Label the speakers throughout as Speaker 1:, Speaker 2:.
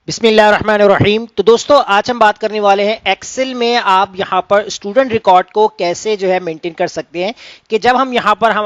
Speaker 1: बिस्मिल्लाहिर्रहमानिर्रहीम। तो दोस्तों आज हम बात करने वाले हैं एक्सेल में आप यहाँ पर स्टूडेंट रिकॉर्ड को कैसे जो है मेंटेन कर सकते हैं कि जब हम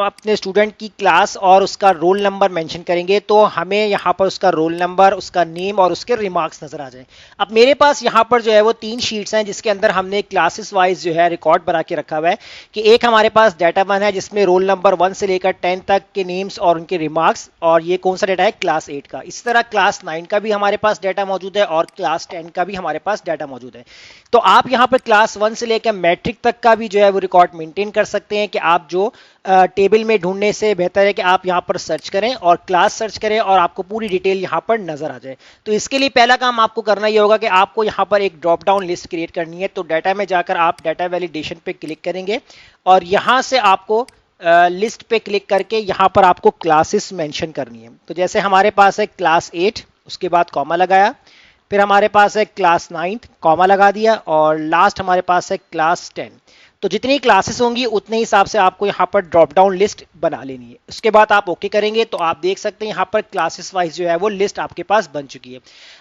Speaker 1: अपने स्टूडेंट की क्लास और उसका रोल नंबर मेंशन करेंगे तो हमें यहाँ पर उसका रोल नंबर, उसका नेम और उसके रिमार्क्स नजर आ जाएं। अब मेरे पास यहाँ पर जो है वो 3 शीट्स हैं जिसके अंदर हमने क्लासेस वाइज जो है रिकॉर्ड बना के रखा हुआ है कि एक हमारे पास डाटा 1 है जिसमें रोल नंबर 1 से लेकर 10 तक के नेम्स और उनके रिमार्क्स, और ये कौन सा डाटा है, क्लास 8 का। इसी तरह क्लास 9 का भी हमारे पास डाटा मौजूद है और क्लास 10 का भी हमारे पास डाटा मौजूद है। तो आप यहां पर क्लास 1 से लेकर मैट्रिक तक का भी जो है वो रिकॉर्ड मेंटेन कर सकते हैं कि आप जो टेबल में ढूंढने से बेहतर है कि आप यहां पर सर्च करें और क्लास सर्च करें और आपको पूरी डिटेल यहां पर नजर आ जाए। तो इसके लिए पहला काम आपको करना ये होगा कि आपको यहां पर एक ड्रॉप डाउन लिस्ट क्रिएट करनी है। तो डाटा में जाकर आप डाटा वैलिडेशन पे क्लिक करेंगे और यहां से आपको लिस्ट पे क्लिक करके यहां पर आपको क्लासेस मेंशन करनी है। तो जैसे हमारे पास है क्लास 8, उसके बाद कॉमा लगाया, फिर हमारे पास है क्लास 9, कॉमा लगा दिया, और लास्ट हमारे पास है क्लास 10। तो जितनी क्लासेस होंगी उतने हिसाब से आपको यहाँ पर ड्रॉप डाउन लिस्ट बना लेनी है। उसके बाद आप ओके करेंगे तो आप देख सकते हैं यहाँ पर क्लासेस वाइज जो है वो लिस्ट आपके पास बन चुकी है।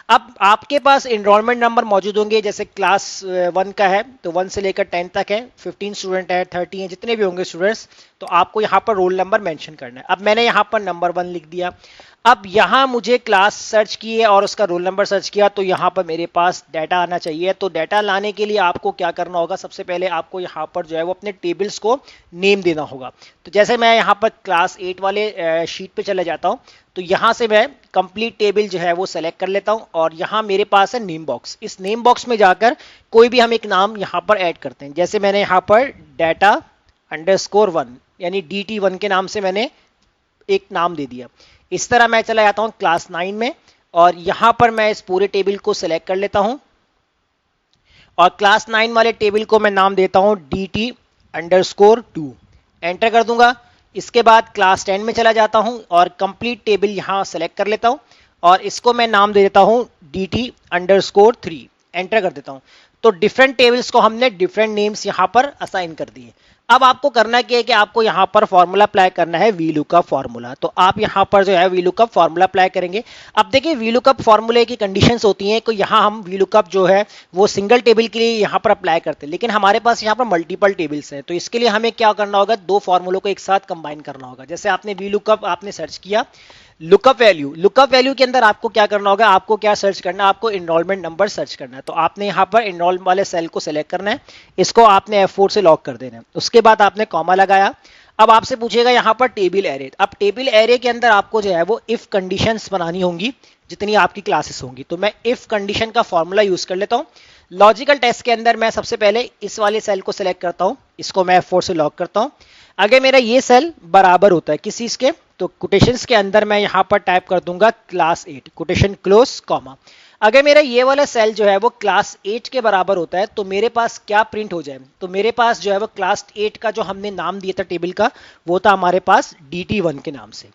Speaker 1: अब आपके पास एनरोलमेंट नंबर मौजूद होंगे, जैसे क्लास 1 का है तो 1 से लेकर 10 तक है, 15 स्टूडेंट है, 30 है, जितने भी होंगे स्टूडेंट्स, तो आपको यहाँ पर रोल नंबर मेंशन करना है। अब मैंने यहाँ पर नंबर 1 लिख दिया। अब यहां मुझे क्लास सर्च की है और उसका रोल नंबर सर्च किया तो यहां पर मेरे पास डाटा आना चाहिए। तो डाटा लाने के लिए आपको क्या करना होगा, सबसे पहले आपको यहां पर जो है वो अपने टेबल्स को नेम देना होगा। तो जैसे मैं यहां पर क्लास 8 वाले शीट पे चले जाता हूं तो यहां से मैं कंप्लीट टेबल जो है वो सेलेक्ट कर लेता हूं और यहां मेरे पास है नेम बॉक्स। इस नेम बॉक्स में जाकर कोई भी हम एक नाम यहां पर ऐड करते हैं। जैसे मैंने यहां पर डाटा _1 यानी DT1 के नाम से मैंने एक नाम दे दिया। इस तरह मैं चला जाता हूं क्लास 9 में और यहां पर मैं इस पूरे टेबल को सिलेक्ट कर लेता हूं और क्लास 9 वाले टेबल को मैं नाम देता हूं DT_2, एंटर कर दूंगा। इसके बाद क्लास 10 में चला जाता हूं और कंप्लीट टेबल यहां सेलेक्ट कर लेता हूं और इसको मैं नाम दे देता हूं DT_3, एंटर कर देता हूं। तो डिफरेंट टेबल्स को हमने डिफरेंट नेम्स यहां पर असाइन कर दिए। अब आपको करना क्या है कि आपको यहां पर फॉर्मूला अप्लाई करना है, वीलुकअप फॉर्मूला। तो आप यहां पर जो है वीलुकअप फॉर्मूला अप्लाई करेंगे। अब देखिए वीलुकअप फॉर्मूले की कंडीशंस होती हैं कि यहां हम वीलुकअप जो है वो सिंगल टेबल के लिए यहां पर अप्लाई करते हैं, लेकिन हमारे पास यहां पर मल्टीपल टेबल्स हैं। तो इसके लिए हमें क्या करना होगा, 2 फॉर्मूलों को एक साथ कंबाइन करना होगा। जैसे आपने वीलुकअप आपने सर्च किया, लुकअप वैल्यू के अंदर आपको क्या करना होगा, आपको क्या सर्च करना है, आपको एनरोलमेंट नंबर सर्च करना है। तो आपने यहाँ पर एनरोल वाले सेल को सिलेक्ट करना है, इसको आपने F4 से लॉक कर देना है। उसके बाद आपने कॉमा लगाया। अब आपसे पूछेगा यहाँ पर टेबल एरे। अब टेबल एरे के अंदर आपको जो है वो इफ कंडीशंस बनानी होंगी जितनी आपकी क्लासेस होंगी। तो मैं इफ कंडीशन का फॉर्मूला यूज कर लेता हूँ। लॉजिकल टेस्ट के अंदर मैं सबसे पहले इस वाले सेल को सिलेक्ट करता हूँ, इसको मैं F4 से लॉक करता हूँ। अगर मेरा ये सेल बराबर होता है किसी इसके, तो कोटेशंस के अंदर मैं यहां पर टाइप कर दूंगा क्लास 8, कोटेशन क्लोज, कॉमा। अगर मेरा ये वाला सेल जो है वो क्लास 8 के बराबर होता है तो मेरे पास क्या प्रिंट हो जाए, तो मेरे पास जो है वो क्लास 8 का जो हमने नाम दिया था टेबल का, वो था हमारे पास DT1 के नाम से।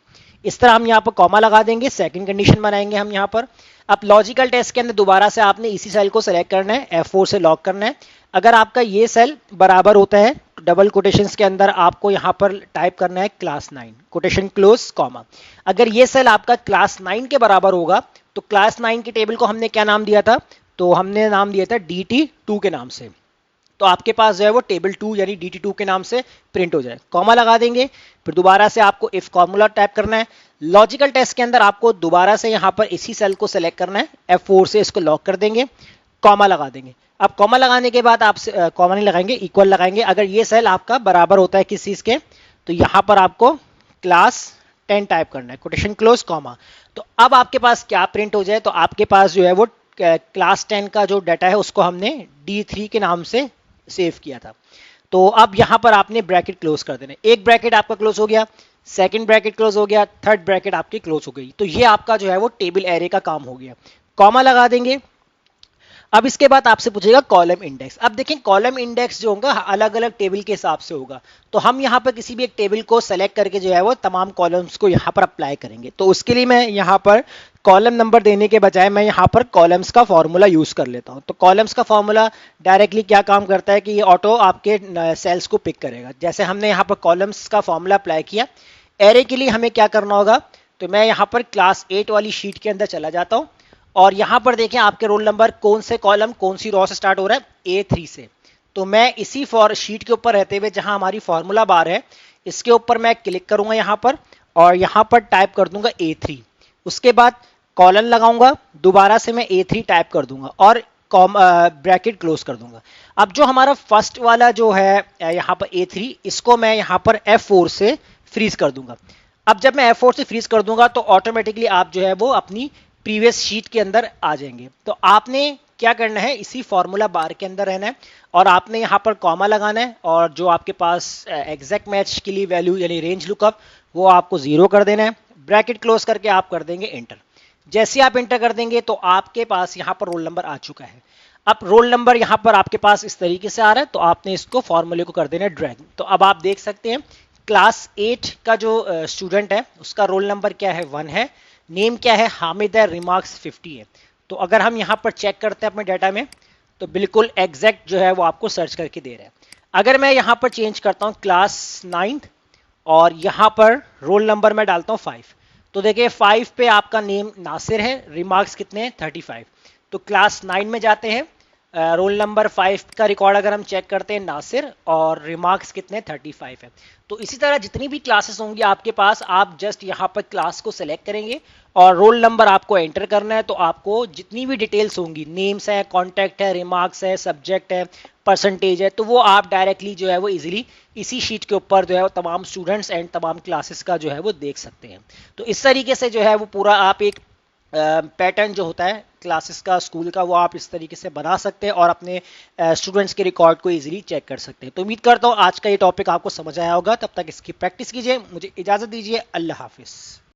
Speaker 1: इस तरह हम यहाँ पर कॉमा लगा देंगे, सेकंड कंडीशन बनाएंगे हम यहाँ पर। अब लॉजिकल टेस्ट के अंदर दोबारा से आपने इसी सेल को सेलेक्ट करना है, F4 से लॉक करना है। अगर आपका ये सेल बराबर होता है, डबल कोटेशंस के अंदर आपको यहां पर टाइप करना है क्लास 9, कोटेशन क्लोज, कॉमा। अगर ये सेल आपका क्लास 9 के बराबर होगा तो क्लास 9 के टेबल को हमने क्या नाम दिया था, तो हमने नाम दिया था DT2 के नाम से। तो आपके पास जो है वो टेबल 2 यानी DT2 के नाम से प्रिंट हो जाए। कॉमा लगा देंगे, फिर दोबारा से आपको इफ फॉर्मूला टाइप करना है। लॉजिकल टेस्ट के अंदर आपको दोबारा से यहां पर इसी सेल को सेलेक्ट करना है, F4 से इसको लॉक कर देंगे, कॉमा लगा देंगे। अब कॉमा लगाने के बाद आप कॉमा नहीं लगाएंगे, इक्वल लगाएंगे। अगर ये सेल आपका बराबर होता है किसी चीज के तो यहां पर आपको क्लास 10 टाइप करना है, कोटेशन क्लोज, कॉमा। तो अब आपके पास क्या प्रिंट हो जाए, तो आपके पास जो है वो क्लास 10 का जो डाटा है उसको हमने D3 के नाम से सेव किया था। तो अब यहां पर आपने ब्रैकेट क्लोज कर देना। एक ब्रैकेट आपका क्लोज हो गया, सेकंड ब्रैकेट क्लोज हो गया, थर्ड ब्रैकेट आपकी क्लोज हो गई। तो ये आपका जो है वो टेबल एरे का काम हो गया। कॉमा लगा देंगे। अब इसके बाद आपसे पूछेगा कॉलम इंडेक्स। अब देखें कॉलम इंडेक्स जो होगा अलग अलग टेबल के हिसाब से होगा। तो हम यहाँ पर किसी भी एक टेबल को सेलेक्ट करके जो है वो तमाम कॉलम्स को यहाँ पर अप्लाई करेंगे। तो उसके लिए मैं यहाँ पर कॉलम नंबर देने के बजाय मैं यहाँ पर कॉलम्स का फॉर्मूला यूज कर लेता हूँ। तो कॉलम्स का फॉर्मूला डायरेक्टली क्या काम करता है कि ये ऑटो आपके सेल्स को पिक करेगा। जैसे हमने यहाँ पर कॉलम्स का फॉर्मूला अप्लाई किया, एरे के लिए हमें क्या करना होगा, तो मैं यहाँ पर क्लास 8 वाली शीट के अंदर चला जाता हूँ और यहां पर देखें आपके रोल नंबर कौन से कॉलम कौन सी रो से स्टार्ट हो रहा है, A3 से। तो मैं इसी फॉर शीट के ऊपर रहते हुए जहां हमारी फॉर्मूला बार है इसके ऊपर मैं क्लिक करूंगा यहां पर, और यहां पर टाइप कर दूंगा A3। उसके बाद कॉलन लगाऊंगा, दोबारा से मैं A3 टाइप कर दूंगा और ब्रैकेट क्लोज कर दूंगा। अब जो हमारा फर्स्ट वाला जो है यहाँ पर A3, इसको मैं यहाँ पर F4 से फ्रीज कर दूंगा। अब जब मैं F4 से फ्रीज कर दूंगा तो ऑटोमेटिकली आप जो है वो अपनी प्रीवियस शीट के अंदर आ जाएंगे। तो आपने क्या करना है, इसी फॉर्मूला बार के अंदर रहना है और आपने यहाँ पर कॉमा लगाना है, और जो आपके पास एग्जैक्ट मैच के लिए वैल्यू यानी रेंज लुकअप वो आपको 0 कर देना है। ब्रैकेट क्लोज करके आप कर देंगे एंटर। जैसे आप एंटर कर देंगे तो आपके पास यहाँ पर रोल नंबर आ चुका है। अब रोल नंबर यहाँ पर आपके पास इस तरीके से आ रहा है, तो आपने इसको फॉर्मूले को कर देना है ड्रैग। तो अब आप देख सकते हैं क्लास 8 का जो स्टूडेंट है उसका रोल नंबर क्या है, 1 है, नेम क्या है, हामिद है, रिमार्क्स 50 है। तो अगर हम यहाँ पर चेक करते हैं अपने डाटा में तो बिल्कुल एग्जैक्ट जो है वो आपको सर्च करके दे रहा है। अगर मैं यहाँ पर चेंज करता हूँ क्लास 9 और यहाँ पर रोल नंबर मैं डालता हूँ 5, तो देखिए 5 पे आपका नेम नासिर है, रिमार्क्स कितने हैं 35। तो क्लास 9 में जाते हैं, रोल नंबर 5 का रिकॉर्ड अगर हम चेक करते हैं नासिर, और रिमार्क्स कितने 35 है। तो इसी तरह जितनी भी क्लासेस होंगी आपके पास, आप जस्ट यहाँ पर क्लास को सिलेक्ट करेंगे और रोल नंबर आपको एंटर करना है। तो आपको जितनी भी डिटेल्स होंगी, नेम्स है, कॉन्टैक्ट है, रिमार्क्स है, सब्जेक्ट है, परसेंटेज है, तो वो आप डायरेक्टली जो है वो इजीली इसी शीट के ऊपर जो है वो तमाम स्टूडेंट्स एंड तमाम क्लासेस का जो है वो देख सकते हैं। तो इस तरीके से जो है वो पूरा आप एक पैटर्न जो होता है क्लासेस का, स्कूल का, वो आप इस तरीके से बना सकते हैं और अपने स्टूडेंट्स के रिकॉर्ड को इजीली चेक कर सकते हैं। तो उम्मीद करता हूँ आज का ये टॉपिक आपको समझ आया होगा। तब तक इसकी प्रैक्टिस कीजिए। मुझे इजाज़त दीजिए। अल्लाह हाफिज़।